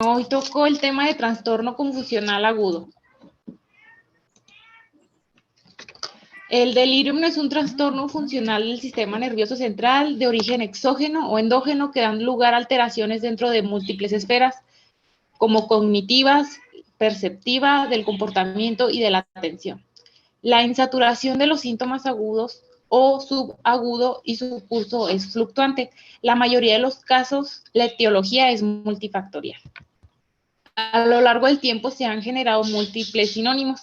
Hoy tocó el tema de trastorno confusional agudo. El delirium es un trastorno funcional del sistema nervioso central de origen exógeno o endógeno que dan lugar a alteraciones dentro de múltiples esferas, como cognitivas, perceptiva, del comportamiento y de la atención. La insaturación de los síntomas agudos o subagudo y su curso es fluctuante. La mayoría de los casos, la etiología es multifactorial. A lo largo del tiempo se han generado múltiples sinónimos,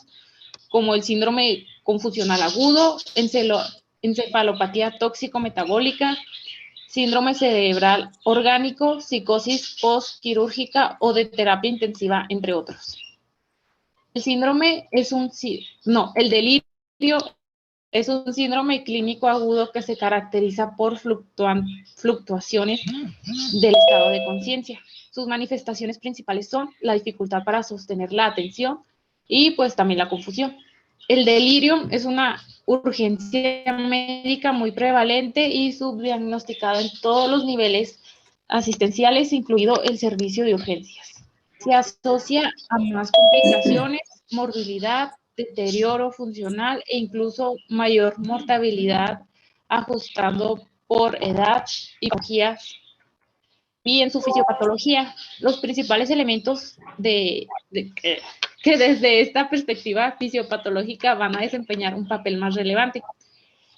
como el síndrome confusional agudo, encefalopatía tóxico-metabólica, síndrome cerebral orgánico, psicosis postquirúrgica o de terapia intensiva, entre otros. El delirio es un síndrome clínico agudo que se caracteriza por fluctuaciones del estado de conciencia. Sus manifestaciones principales son la dificultad para sostener la atención y pues también la confusión. El delirio es una urgencia médica muy prevalente y subdiagnosticada en todos los niveles asistenciales, incluido el servicio de urgencias. Se asocia a más complicaciones, morbilidad, deterioro funcional e incluso mayor mortalidad, ajustando por edad y patologías. Y en su fisiopatología, los principales elementos que desde esta perspectiva fisiopatológica van a desempeñar un papel más relevante.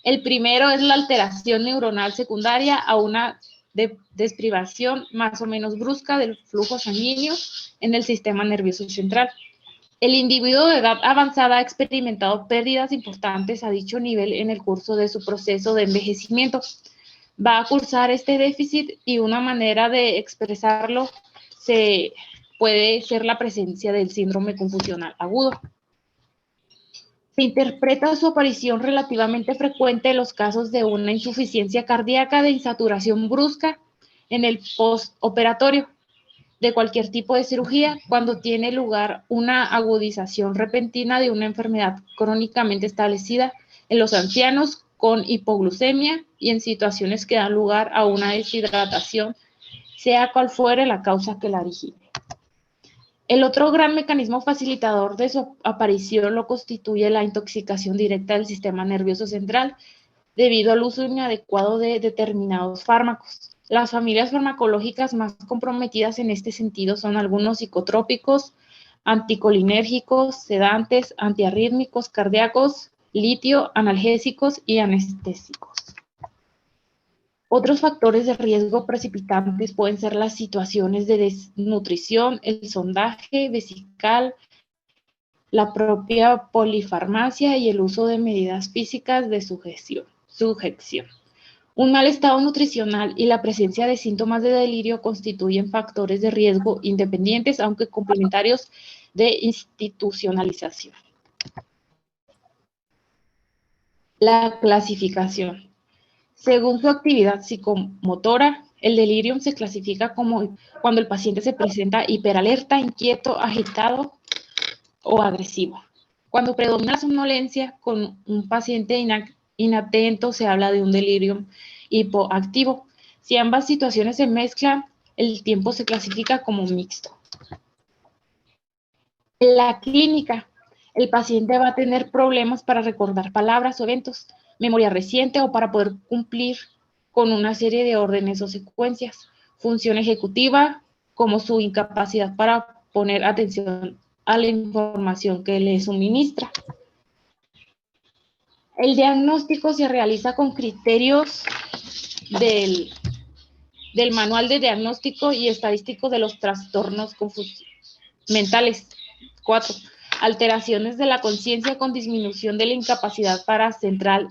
El primero es la alteración neuronal secundaria a una desprivación más o menos brusca del flujo sanguíneo en el sistema nervioso central. El individuo de edad avanzada ha experimentado pérdidas importantes a dicho nivel en el curso de su proceso de envejecimiento. Va a cursar este déficit y una manera de expresarlo puede ser la presencia del síndrome confusional agudo. Se interpreta su aparición relativamente frecuente en los casos de una insuficiencia cardíaca de insaturación brusca en el postoperatorio de cualquier tipo de cirugía, cuando tiene lugar una agudización repentina de una enfermedad crónicamente establecida en los ancianos con hipoglucemia y en situaciones que dan lugar a una deshidratación, sea cual fuere la causa que la origine. El otro gran mecanismo facilitador de su aparición lo constituye la intoxicación directa del sistema nervioso central debido al uso inadecuado de determinados fármacos. Las familias farmacológicas más comprometidas en este sentido son algunos psicotrópicos, anticolinérgicos, sedantes, antiarrítmicos cardíacos, litio, analgésicos y anestésicos. Otros factores de riesgo precipitantes pueden ser las situaciones de desnutrición, el sondaje vesical, la propia polifarmacia y el uso de medidas físicas de sujeción. Un mal estado nutricional y la presencia de síntomas de delirio constituyen factores de riesgo independientes, aunque complementarios, de institucionalización. La clasificación. Según su actividad psicomotora, el delirium se clasifica como cuando el paciente se presenta hiperalerta, inquieto, agitado o agresivo. Cuando predomina la somnolencia con un paciente inatento, se habla de un delirium hipoactivo. Si ambas situaciones se mezclan, el tiempo se clasifica como mixto. En la clínica, el paciente va a tener problemas para recordar palabras o eventos, memoria reciente o para poder cumplir con una serie de órdenes o secuencias. Función ejecutiva, como su incapacidad para poner atención a la información que le suministra. El diagnóstico se realiza con criterios del Manual de Diagnóstico y Estadístico de los Trastornos Mentales. 4. Alteraciones de la conciencia con disminución de la incapacidad para centrar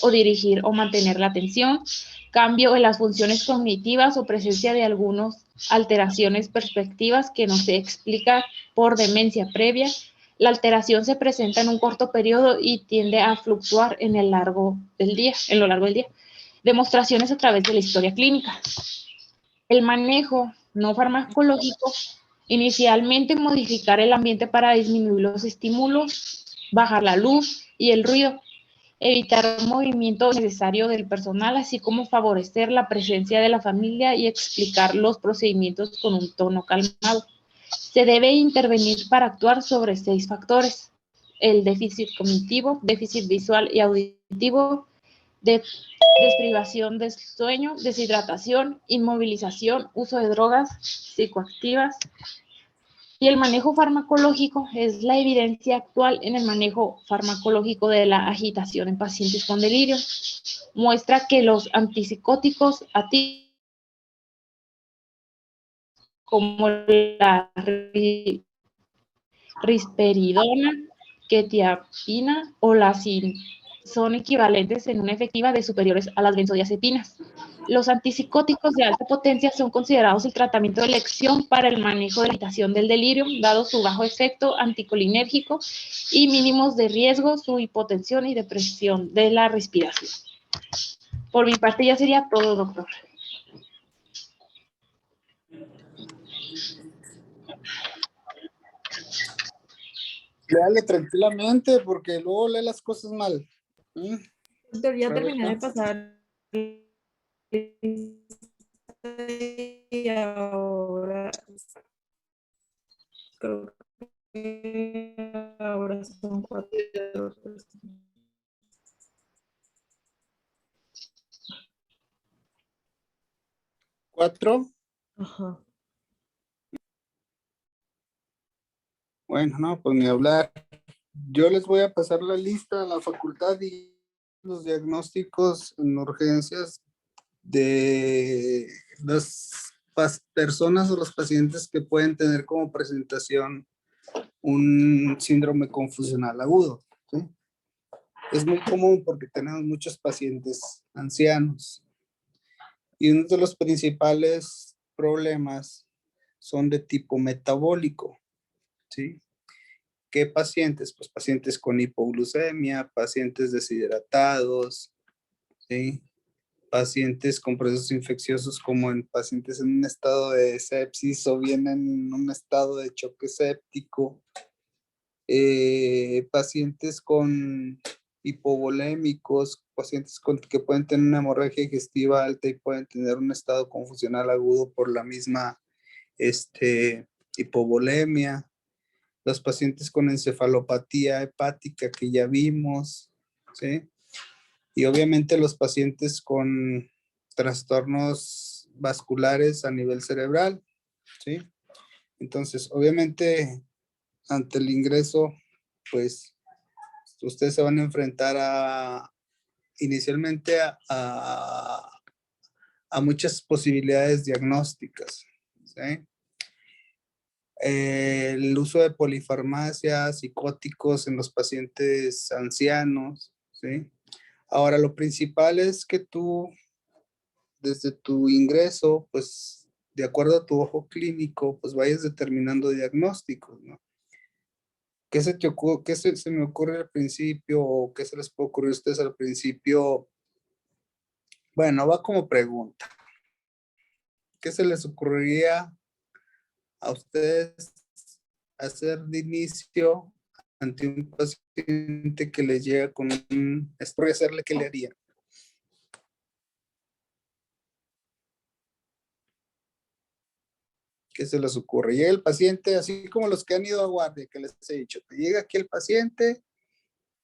o dirigir o mantener la atención, cambio en las funciones cognitivas o presencia de algunas alteraciones perspectivas que no se explica por demencia previa. La alteración se presenta en un corto periodo y tiende a fluctuar en lo largo del día. Demostraciones a través de la historia clínica. El manejo no farmacológico, inicialmente modificar el ambiente para disminuir los estímulos, bajar la luz y el ruido. evitar movimiento necesario del personal, así como favorecer la presencia de la familia y explicar los procedimientos con un tono calmado. Se debe intervenir para actuar sobre 6 factores: el déficit cognitivo, déficit visual y auditivo, desprivación de sueño, deshidratación, inmovilización, uso de drogas psicoactivas. Y el manejo farmacológico es la evidencia actual en el manejo farmacológico de la agitación en pacientes con delirio. Muestra que los antipsicóticos como la risperidona, quetiapina o la son equivalentes en una efectiva de superiores a las benzodiazepinas. Los antipsicóticos de alta potencia son considerados el tratamiento de elección para el manejo de la agitación del delirio, dado su bajo efecto anticolinérgico y mínimos de riesgo, su hipotensión y depresión de la respiración. Por mi parte ya sería todo, doctor. Léale tranquilamente porque luego lee las cosas mal. Doctor, ya terminé de pasar y ahora creo que ahora son 4 personas. 4. Ajá. Bueno, no, pues ni hablar. Yo les voy a pasar la lista a la facultad y los diagnósticos en urgencias de las personas o los pacientes que pueden tener como presentación un síndrome confusional agudo, ¿sí? Es muy común porque tenemos muchos pacientes ancianos y uno de los principales problemas son de tipo metabólico, ¿sí? ¿Qué pacientes? Pues pacientes con hipoglucemia, pacientes deshidratados, ¿sí? Pacientes con procesos infecciosos como en pacientes en un estado de sepsis o bien en un estado de choque séptico, pacientes con hipovolémicos, pacientes que pueden tener una hemorragia digestiva alta y pueden tener un estado confusional agudo por la misma hipovolemia, los pacientes con encefalopatía hepática que ya vimos, ¿sí? Y obviamente los pacientes con trastornos vasculares a nivel cerebral, ¿sí? Entonces, obviamente, ante el ingreso, pues, ustedes se van a enfrentar inicialmente a muchas posibilidades diagnósticas, ¿sí? El uso de polifarmacia, psicóticos en los pacientes ancianos, ¿sí? Ahora, lo principal es que tú, desde tu ingreso, pues, de acuerdo a tu ojo clínico, pues vayas determinando diagnósticos, ¿no? ¿Qué se te ocurre, qué se me ocurre al principio o qué se les puede ocurrir a ustedes al principio? Bueno, va como pregunta. ¿Qué se les ocurriría a ustedes hacer de inicio ante un paciente que les llega con un estrés? ¿Hacerle qué le haría? ¿Qué se les ocurre? Llega el paciente, así como los que han ido a guardia, que les he dicho, que llega aquí el paciente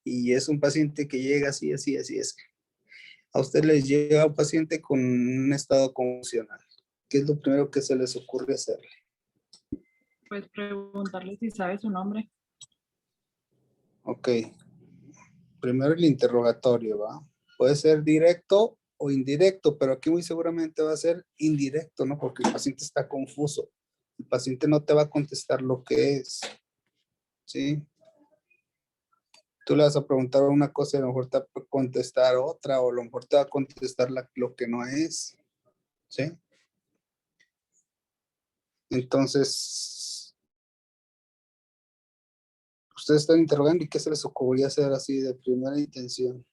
y es un paciente que llega así, así, así, así. A usted les llega un paciente con un estado convulsional. ¿Qué es lo primero que se les ocurre hacerle? Pues preguntarle si sabe su nombre. Ok. Primero el interrogatorio, ¿va? Puede ser directo o indirecto, pero aquí muy seguramente va a ser indirecto, ¿no? Porque el paciente está confuso. El paciente no te va a contestar lo que es, ¿sí? Tú le vas a preguntar una cosa y a lo mejor te va a contestar otra, o a lo mejor te va a contestar lo que no es, ¿sí? Entonces, ustedes están interrogando y qué se les ocurriría hacer así de primera intención.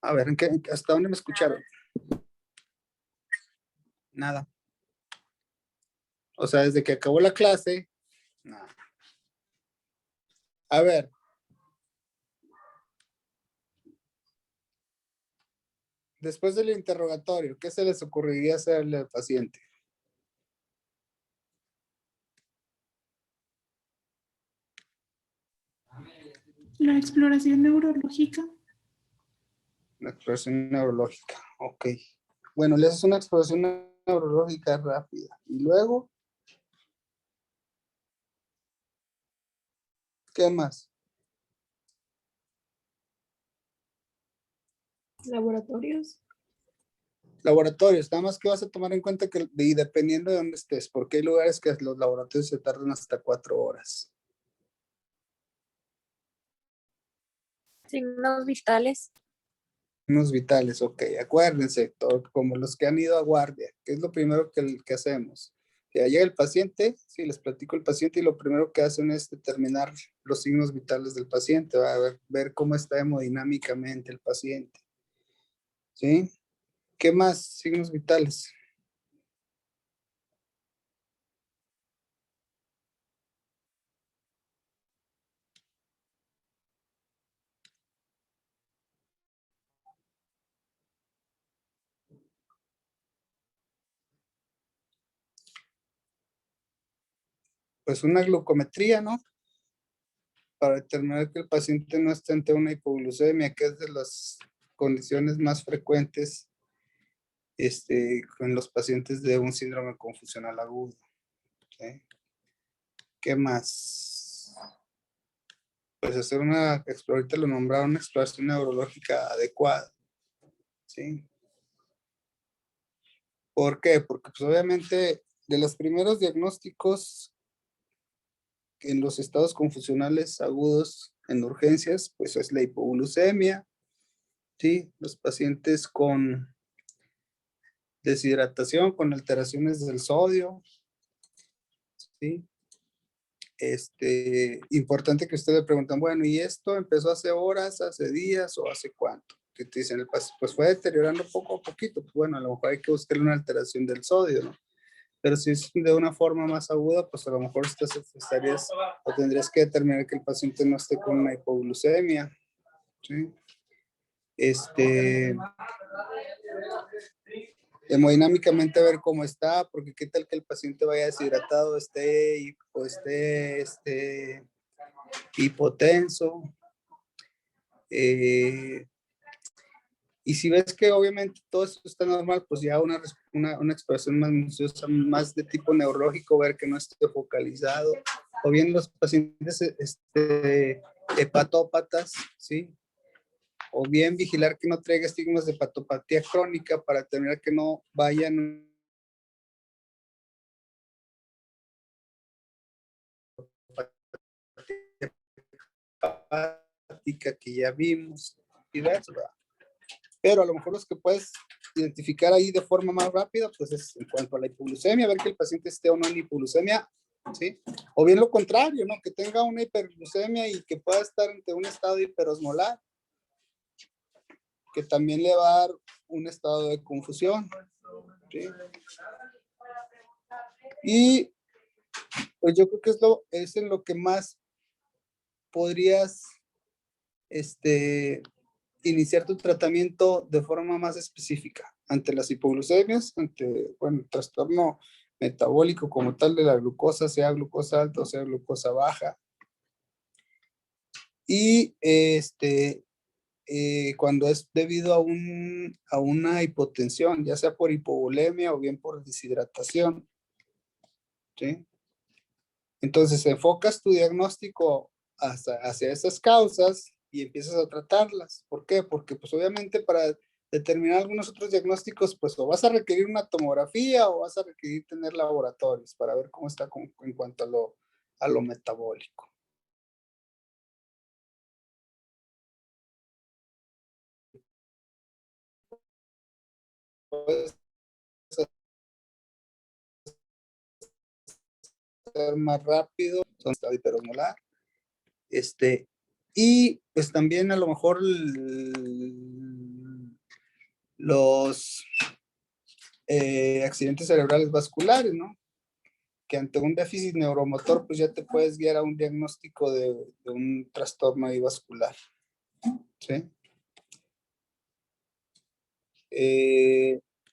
A ver, ¿hasta dónde me escucharon? Nada. O sea, desde que acabó la clase, nada. A ver. Después del interrogatorio, ¿qué se les ocurriría hacerle al paciente? La exploración neurológica. Una exploración neurológica, ok. Bueno, le haces una exploración neurológica rápida. Y luego, ¿qué más? Laboratorios. Laboratorios, nada más que vas a tomar en cuenta que y dependiendo de dónde estés, porque hay lugares que los laboratorios se tardan hasta 4 horas. Signos vitales. Signos vitales, ok. Acuérdense, como los que han ido a guardia, ¿qué es lo primero que hacemos? Que llega el paciente, sí, les platico el paciente y lo primero que hacen es determinar los signos vitales del paciente, va a ver cómo está hemodinámicamente el paciente. ¿Sí? ¿Qué más signos vitales? Pues una glucometría, ¿no? Para determinar que el paciente no está ante una hipoglucemia, que es de las condiciones más frecuentes con los pacientes de un síndrome confusional agudo. ¿Sí? ¿Qué más? Pues hacer ahorita lo nombraron, una exploración neurológica adecuada. ¿Sí? ¿Por qué? Porque pues obviamente de los primeros diagnósticos en los estados confusionales agudos en urgencias, pues es la hipoglucemia, ¿sí? Los pacientes con deshidratación, con alteraciones del sodio, ¿sí? Importante que ustedes le preguntan, bueno, ¿y esto empezó hace horas, hace días o hace cuánto? Que te dicen, pues fue deteriorando poco a poquito, pues bueno, a lo mejor hay que buscar una alteración del sodio, ¿no? Pero si es de una forma más aguda, pues a lo mejor estarías o tendrías que determinar que el paciente no esté con una hipoglucemia, ¿sí? Hemodinámicamente a ver cómo está, porque qué tal que el paciente vaya deshidratado, esté hipotenso. Y si ves que obviamente todo esto está normal, pues ya una exploración más minuciosa, más de tipo neurológico, ver que no esté focalizado, o bien los pacientes hepatópatas, ¿sí? O bien vigilar que no traiga estigmas de hepatopatía crónica para determinar que no vayan hepática que ya vimos, y eso, ¿verdad? Pero a lo mejor los que puedes identificar ahí de forma más rápida, pues es en cuanto a la hipoglucemia, ver que el paciente esté o no en hipoglucemia, ¿sí? O bien lo contrario, ¿no? Que tenga una hiperglucemia y que pueda estar ante un estado hiperosmolar, que también le va a dar un estado de confusión, ¿sí? Y pues yo creo que es en lo que más podrías iniciar tu tratamiento de forma más específica ante las hipoglucemias, ante, bueno, el trastorno metabólico como tal de la glucosa, sea glucosa alta o sea glucosa baja. Y cuando es debido a una hipotensión, ya sea por hipovolemia o bien por deshidratación, ¿sí? Entonces enfocas tu diagnóstico hacia esas causas y empiezas a tratarlas. ¿Por qué? Porque pues obviamente para determinar algunos otros diagnósticos, pues o vas a requerir una tomografía o vas a requerir tener laboratorios para ver cómo está en cuanto a lo metabólico. Puedes hacer más rápido, son estado hiperosmolar. Y pues también a lo mejor los accidentes cerebrales vasculares, ¿no? Que ante un déficit neuromotor, pues ya te puedes guiar a un diagnóstico de un trastorno ahí vascular, ¿sí?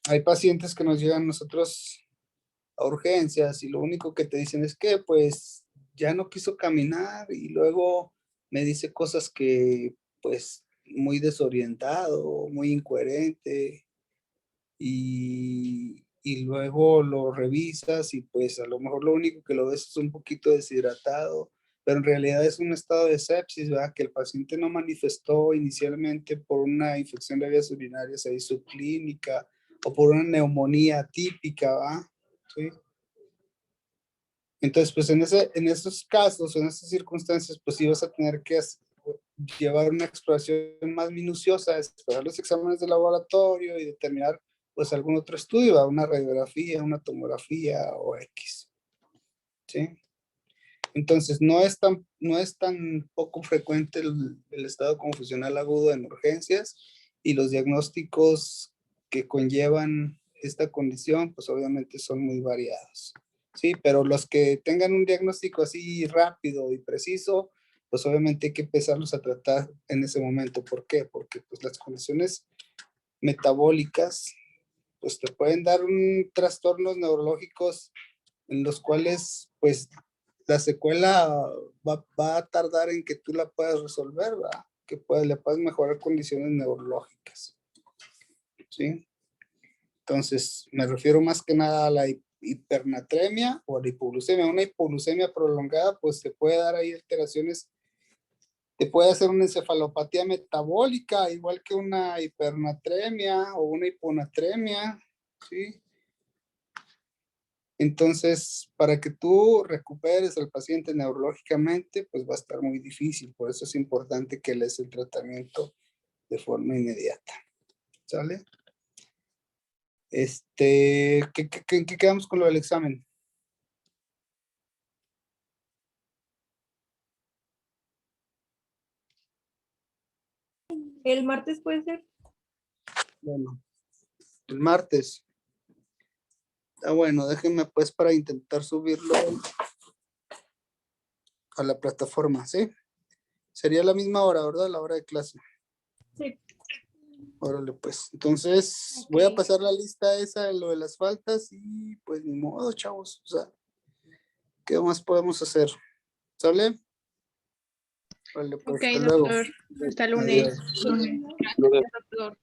Hay pacientes que nos llegan nosotros a urgencias y lo único que te dicen es que pues ya no quiso caminar y luego me dice cosas que pues muy desorientado, muy incoherente y luego lo revisas y pues a lo mejor lo único que lo ves es un poquito deshidratado, pero en realidad es un estado de sepsis, ¿verdad? Que el paciente no manifestó inicialmente por una infección de vías urinarias ahí subclínica o por una neumonía típica, ¿verdad? ¿Sí? Entonces, pues en esos casos, en esas circunstancias, pues sí vas a tener que llevar una exploración más minuciosa, esperar los exámenes de laboratorio y determinar pues algún otro estudio, ¿verdad? Una radiografía, una tomografía o X. ¿Sí? Entonces, no es tan poco frecuente el estado confusional agudo en urgencias y los diagnósticos que conllevan esta condición, pues obviamente son muy variados. Sí, pero los que tengan un diagnóstico así rápido y preciso, pues obviamente hay que empezarlos a tratar en ese momento. ¿Por qué? Porque pues las condiciones metabólicas, pues te pueden dar trastornos neurológicos en los cuales pues la secuela va a tardar en que tú la puedas resolver, ¿verdad? Que le puedas mejorar condiciones neurológicas. ¿Sí? Entonces, me refiero más que nada a la hipernatremia o a la hipoglucemia. Una hipoglucemia prolongada, pues te puede dar ahí alteraciones, te puede hacer una encefalopatía metabólica, igual que una hipernatremia o una hiponatremia, ¿sí? Entonces, para que tú recuperes al paciente neurológicamente, pues va a estar muy difícil. Por eso es importante que le des el tratamiento de forma inmediata. ¿Sale? ¿Qué quedamos con lo del examen? ¿El martes puede ser? Bueno, el martes. Bueno, déjenme pues para intentar subirlo a la plataforma, ¿sí? Sería la misma hora, ¿verdad? La hora de clase. Sí. Órale, pues. Entonces, voy a pasar la lista esa de lo de las faltas y pues ni modo, chavos. O sea, ¿qué más podemos hacer? ¿Sale? Vale, pues Ok, hasta luego. doctor. Hasta el lunes. Adiós. Lunes. Gracias, doctor.